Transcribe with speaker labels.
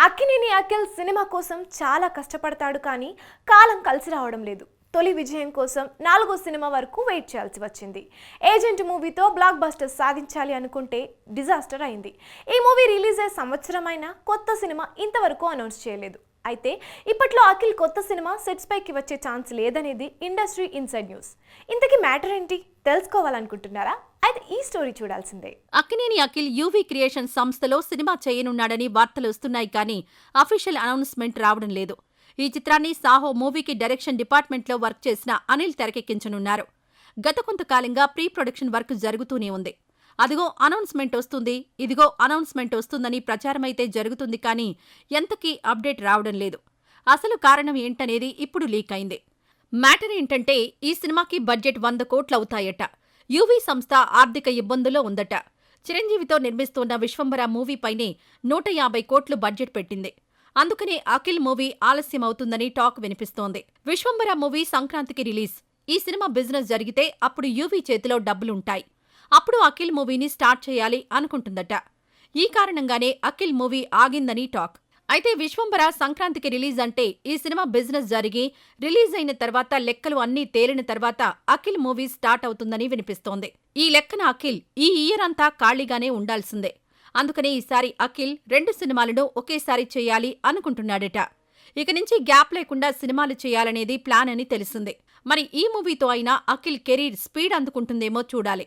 Speaker 1: Akkineni Akhil cinema కోసం చాలా కష్టపడతాడు కానీ కాలం కలిసి రావడం లేదు. తొలి విజయం కోసం 4వ సినిమా వరకు వెయిట్ చేయాల్సి వచ్చింది. ఏజెంట్ మూవీతో బ్లాక్ బస్టర్ సాధించాలి అనుకుంటే డిజాస్టర్ అయింది. ఈ మూవీ రిలీజ్ అయ్యే సంవత్సరమైనా కొత్త సినిమా ఇంతవరకు అనౌన్స్ చేయలేదు. అయితే ఇప్పట్లో అఖిల్ కొత్త సినిమా సెట్స్ పైకి వచ్చే ఛాన్స్ లేదనేది ఇండస్ట్రీ ఇన్సైడ్ న్యూస్. ఇంతకీ మ్యాటర్ ఏంటి తెలుసుకోవాలనుకుంటున్నారా? అయితే ఈ స్టోరీ చూడాల్సిందే.
Speaker 2: అక్కినేని అఖిల్ యూవీ క్రియేషన్ సంస్థలో సినిమా చేయనున్నాడని వార్తలు వస్తున్నాయి కానీ అఫీషియల్ అనౌన్స్మెంట్ రావడం లేదు. ఈ చిత్రాన్ని సాహో మూవీకి డైరెక్షన్ డిపార్ట్మెంట్లో వర్క్ చేసిన అనిల్ తెరకెక్కించనున్నారు. గత కొంతకాలంగా ప్రీ ప్రొడక్షన్ వర్క్ జరుగుతూనే ఉంది. అదిగో అనౌన్స్మెంట్ వస్తుంది, ఇదిగో అనౌన్స్మెంట్ వస్తుందని ప్రచారమైతే జరుగుతుంది కానీ ఎంతకీ అప్డేట్ రావడం లేదు. అసలు కారణం ఏంటనేది ఇప్పుడు లీక్ అయింది. మ్యాటర్ ఏంటంటే ఈ సినిమాకి బడ్జెట్ 100 కోట్లవుతాయట. యూవీ సంస్థ ఆర్థిక ఇబ్బందుల్లో ఉందట. చిరంజీవితో నిర్మిస్తున్న విశ్వంబర మూవీపైనే 150 కోట్లు బడ్జెట్ పెట్టింది. అందుకనే అఖిల్ మూవీ ఆలస్యమవుతుందని టాక్ వినిపిస్తోంది. విశ్వంబర మూవీ సంక్రాంతికి రిలీజ్. ఈ సినిమా బిజినెస్ జరిగితే అప్పుడు యూవీ చేతిలో డబ్బులుంటాయి. అప్పుడు అఖిల్ మూవీని స్టార్ట్ చేయాలి అనుకుంటుందట. ఈ కారణంగానే అఖిల్ మూవీ ఆగిందని టాక్. అయితే విశ్వంబర సంక్రాంతికి రిలీజ్ అంటే ఈ సినిమా బిజినెస్ జరిగి రిలీజ్ అయిన తర్వాత లెక్కలు అన్నీ తేలిన తర్వాత అఖిల్ మూవీ స్టార్ట్ అవుతుందని వినిపిస్తోంది. ఈ లెక్కన అఖిల్ ఈ ఇయర్ అంతా ఖాళీగానే ఉండాల్సిందే. అందుకనే ఈసారి అఖిల్ 2 సినిమాలను ఒకేసారి చేయాలి అనుకుంటున్నాడట. ఇక నుంచి గ్యాప్ లేకుండా సినిమాలు చేయాలనేది ప్లాన్ అని తెలిసిందే. మరి ఈ మూవీతో అయినా అఖిల్ కెరీర్ స్పీడ్ అందుకుంటుందేమో చూడాలి.